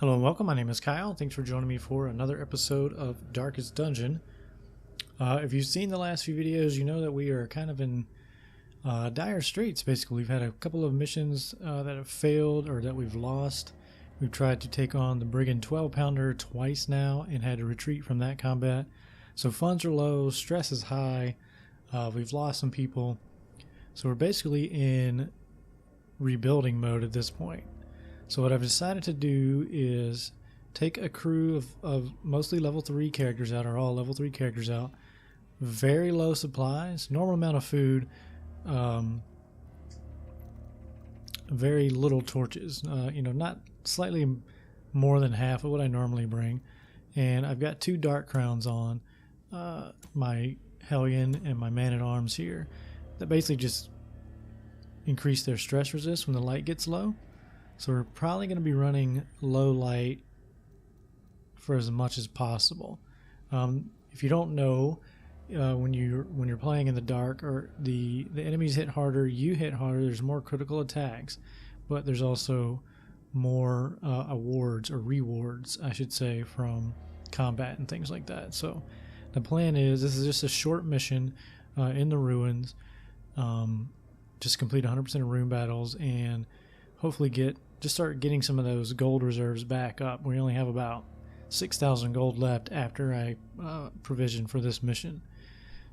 Hello and welcome, my name is Kyle. Thanks for joining me for another episode of Darkest Dungeon. If you've seen the last few videos, you know that we are kind of in dire straits, basically. We've had a couple of missions that have failed or that we've lost. We've tried to take on the Brigand 12-pounder twice now and had to retreat from that combat. So funds are low, stress is high, we've lost some people. So we're basically in rebuilding mode at this point. So what I've decided to do is take a crew of mostly level 3 characters out, or all level 3 characters out. Very low supplies, normal amount of food, very little torches. Not slightly more than half of what I normally bring. And I've got 2 dark crowns on, my Hellion and my Man-at-Arms here, that basically just increase their stress resist when the light gets low. So we're probably going to be running low light for as much as possible. If you don't know, when you're playing in the dark, or the enemies hit harder, you hit harder. There's more critical attacks, but there's also more awards, or rewards, I should say, from combat and things like that. So the plan is, this is just a short mission in the ruins. Just complete 100% of room battles and hopefully start getting some of those gold reserves back up. We only have about 6,000 gold left after I provision for this mission.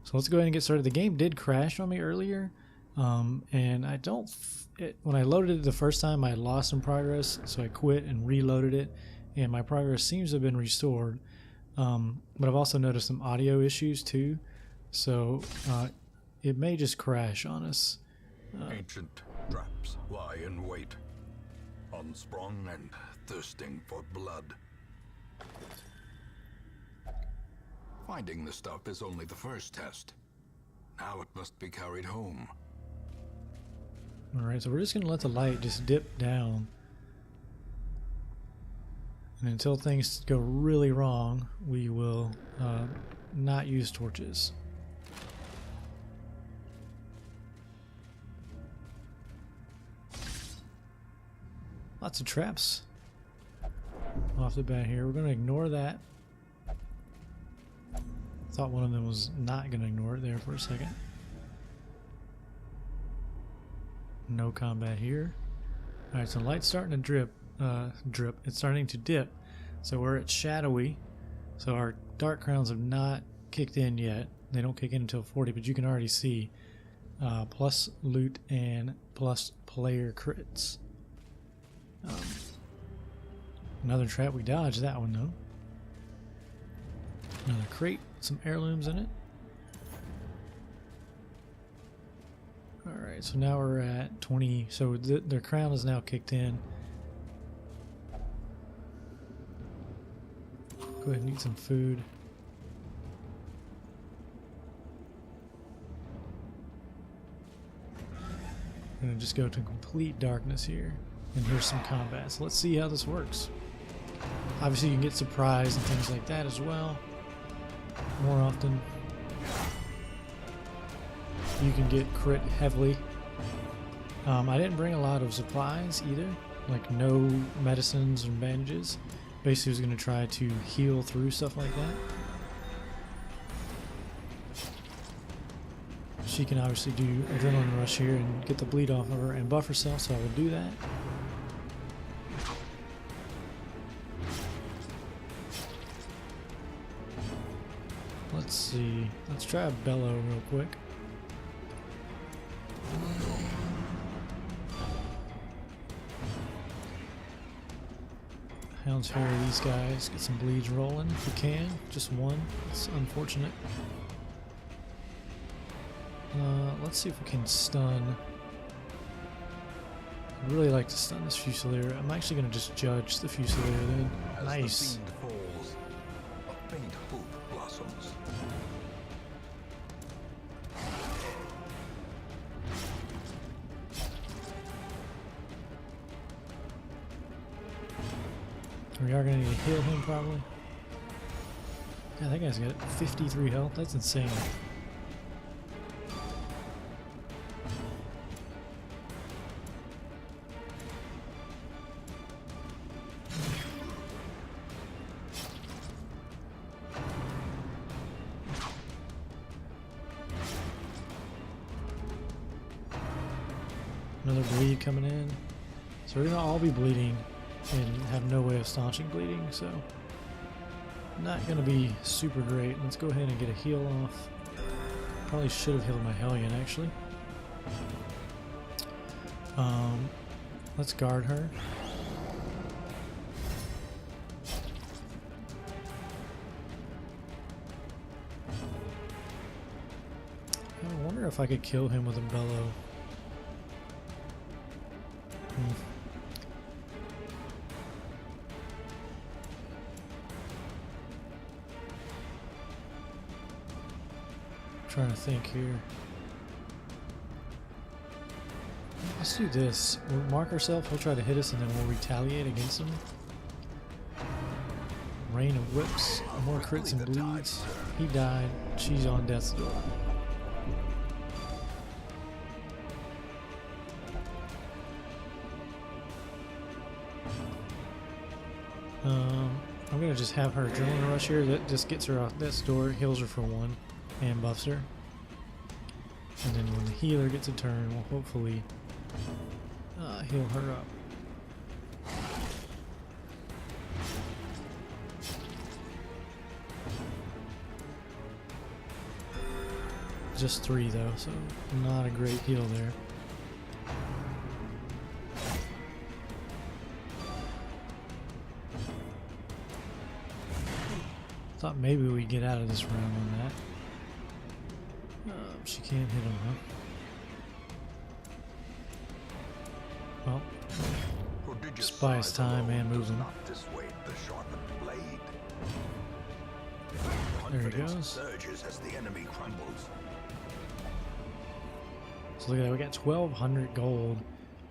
So let's go ahead and get started. The game did crash on me earlier, and when I loaded it the first time, I lost some progress, so I quit and reloaded it, and my progress seems to have been restored. But I've also noticed some audio issues too, so it may just crash on us. Ancient traps lie in wait, unsprung and thirsting for blood. Finding the stuff is only the first test. Now it must be carried home. Alright, so we're just going to let the light just dip down. And until things go really wrong, we will not use torches. Lots of traps off the bat here. We're going to ignore that. Thought one of them was not going to ignore it there for a second. No combat here. Alright, so light's starting to drip. It's starting to dip. So we're at shadowy. So our dark crowns have not kicked in yet. They don't kick in until 40, but you can already see plus loot and plus player crits. Another trap, we dodged that one though. Another crate, some heirlooms in it. Alright, so now we're at 20, so their crown is now kicked in. Go ahead and eat some food. I'm gonna just go to complete darkness here. And here's some combat. So let's see how this works. Obviously you can get surprised and things like that as well. More often. You can get crit heavily. I didn't bring a lot of supplies either. Like no medicines and bandages. Basically I was going to try to heal through stuff like that. She can obviously do adrenaline rush here and get the bleed off of her and buff herself, so I will do that. Let's see. Let's try a bellow real quick. Hounds harry these guys. Get some bleeds rolling if we can. Just one. It's unfortunate. Let's see if we can stun. I'd really like to stun this Fusilier. I'm actually going to just judge the Fusilier then. Nice. As the fiend falls, a faint hope blossoms. We are going to need to heal him probably. Yeah, that guy's got 53 health. That's insane. another bleed coming in. So we're gonna all be bleeding and have no way of staunching bleeding, so not gonna be super great. Let's go ahead and get a heal off. Probably should have healed my Hellion actually. Let's guard her. I wonder if I could kill him with a bellow. Trying to think here. Let's do this. We'll mark ourselves, he'll try to hit us, and then we'll retaliate against him. Rain of whips, more crits and bleeds. He died. She's on death's door. I'm gonna just have her adrenaline rush here. That just gets her off death's door, heals her for 1, and buffs her. And then when the healer gets a turn, we'll hopefully heal her up. Just 3 though, so not a great heal there. Thought maybe we'd get out of this round on that. She can't hit him, huh? Well, spies time and moves him. There he goes. So look at that, we got 1,200 gold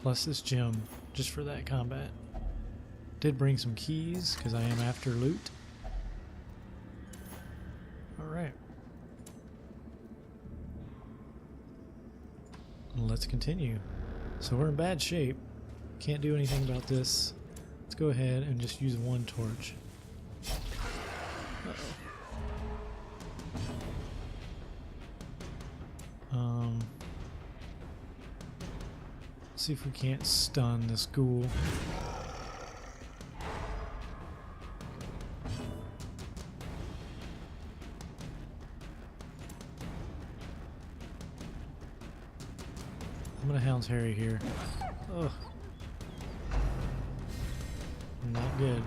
plus this gem just for that combat. Did bring some keys because I am after loot. Alright. Let's continue. So we're in bad shape. Can't do anything about this. Let's go ahead and just use 1 torch. See if we can't stun this ghoul. I'm gonna Hound's Harry here. Ugh. Not good.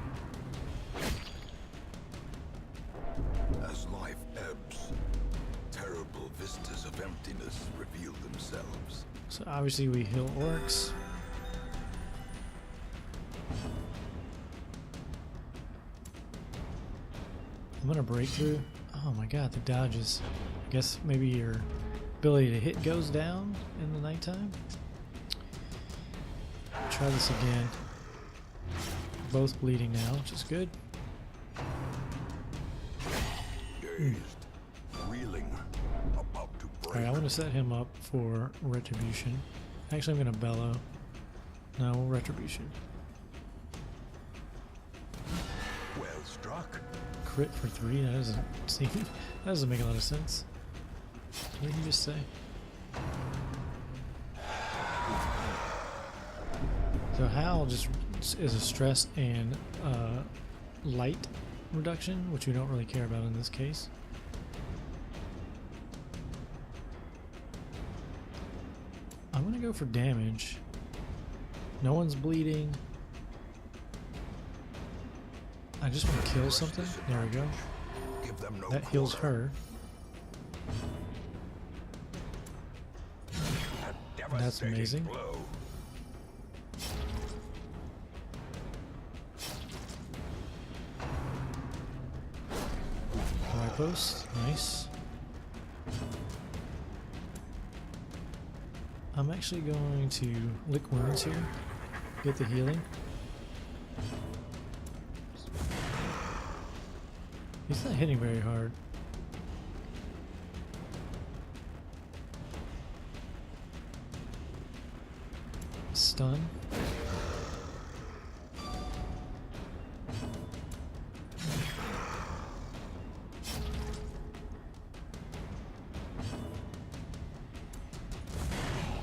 As life ebbs, terrible vistas of emptiness reveal themselves. So obviously we heal orcs. I'm gonna break through. Oh my god, the dodges. I guess maybe your ability to hit goes down in the nighttime. Try this again. Both bleeding now, which is good. Dazed, reeling, about to break. Alright, I want to set him up for retribution. Actually, I'm going to bellow. No, retribution. Well struck. Crit for 3. That doesn't seem. That doesn't make a lot of sense. What did he just say? So Howl just is a stress and light reduction, which we don't really care about in this case. I'm gonna go for damage. No one's bleeding. I just want to kill something. There we go. That heals her. That's amazing. Post, nice. I'm actually going to lick wounds here, get the healing. He's not hitting very hard. Stun.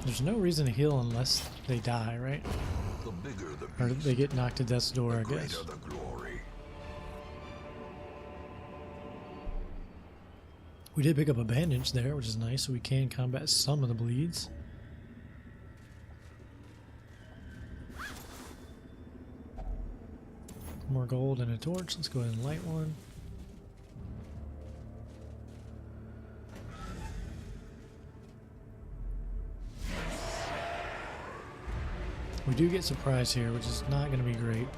There's no reason to heal unless they die, right? The bigger the Or beast, they get knocked to death's door, the I greater guess. the glory. We did pick up a bandage there, which is nice, so we can combat some of the bleeds. More gold and a torch. Let's go ahead and light one. We do get surprise here, which is not going to be great.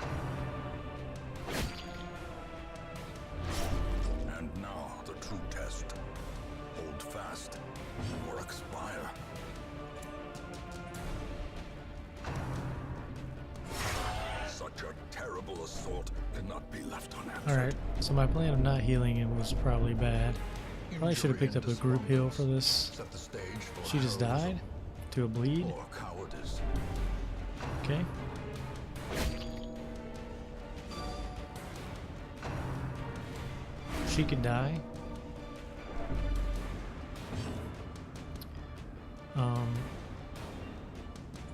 And now the true test. Hold fast or expire. Such a terrible assault cannot be left unanswered. Alright, so my plan of not healing him was probably bad. Probably should have picked up a group heal for this. Set the stage for She just heroism died to a bleed. or cowardice. Okay. She could die.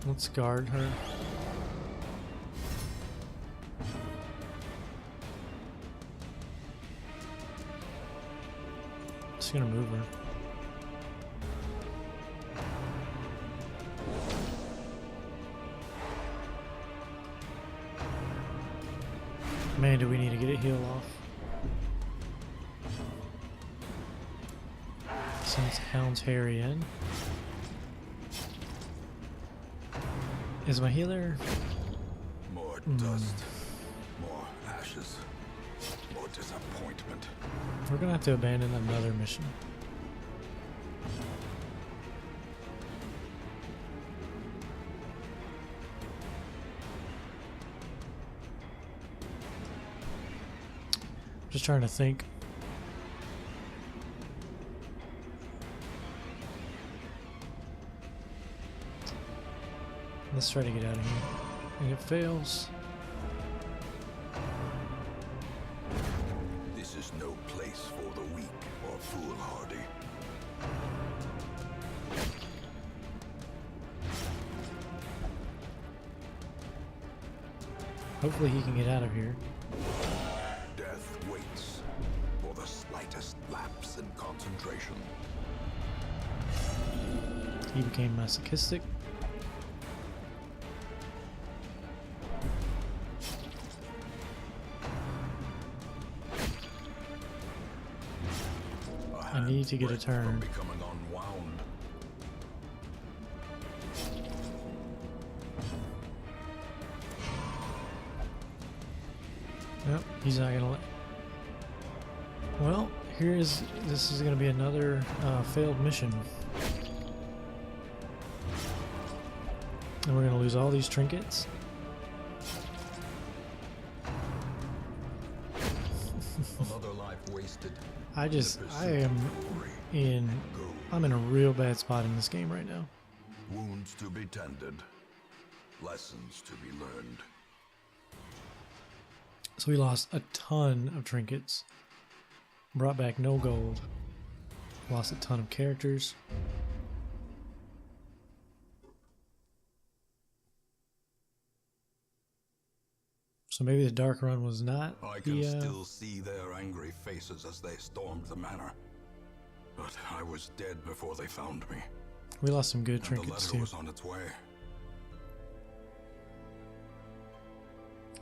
Let's guard her. Just gonna move her. Man, do we need to get a heal off. Since Hound's Harry in. Is my healer? More dust, more ashes, more disappointment. We're gonna have to abandon another mission. Just trying to think. Let's try to get out of here. And it fails. This is no place for the weak or foolhardy. Hopefully he can get out of here. Death waits for the slightest lapse in concentration. He became masochistic. I need to get a turn. From becoming unwound. Nope, he's not gonna let. Well, this is gonna be another failed mission. And we're gonna lose all these trinkets. Another life wasted. I am I'm in a real bad spot in this game right now. Wounds to be tended. Lessons to be learned. So we lost a ton of trinkets. Brought back no gold. Lost a ton of characters. So maybe the dark run was not I can the still see their angry faces as they stormed the manor. But I was dead before they found me. we lost some good And the trinkets letter too. was on its way.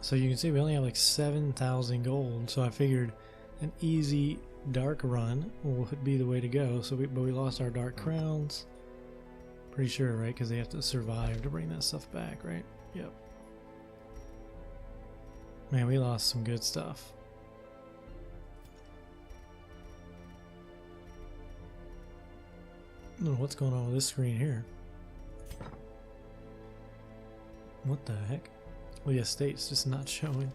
So you can see we only have like 7,000 gold. So I figured an easy dark run would be the way to go. So but we lost our dark crowns. Pretty sure, right? Because they have to survive to bring that stuff back, right? Yep. Man, we lost some good stuff. I don't know what's going on with this screen here. What the heck? Well, the estate's just not showing.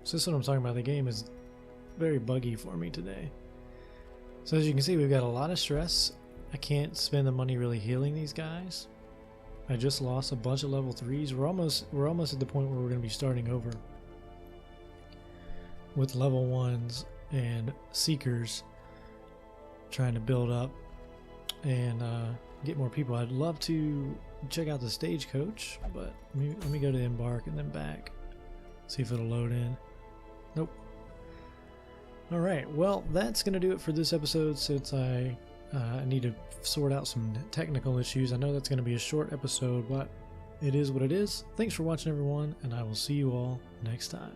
So this is what I'm talking about. The game is very buggy for me today. So as you can see, we've got a lot of stress. I can't spend the money really healing these guys. I just lost a bunch of level 3s. We're almost at the point where we're going to be starting over with level 1s and seekers, trying to build up and get more people. I'd love to check out the stagecoach, but let me go to embark and then back. See if it'll load in. Nope. Alright, well, that's going to do it for this episode since I need to sort out some technical issues. I know that's going to be a short episode, but it is what it is. Thanks for watching, everyone, and I will see you all next time.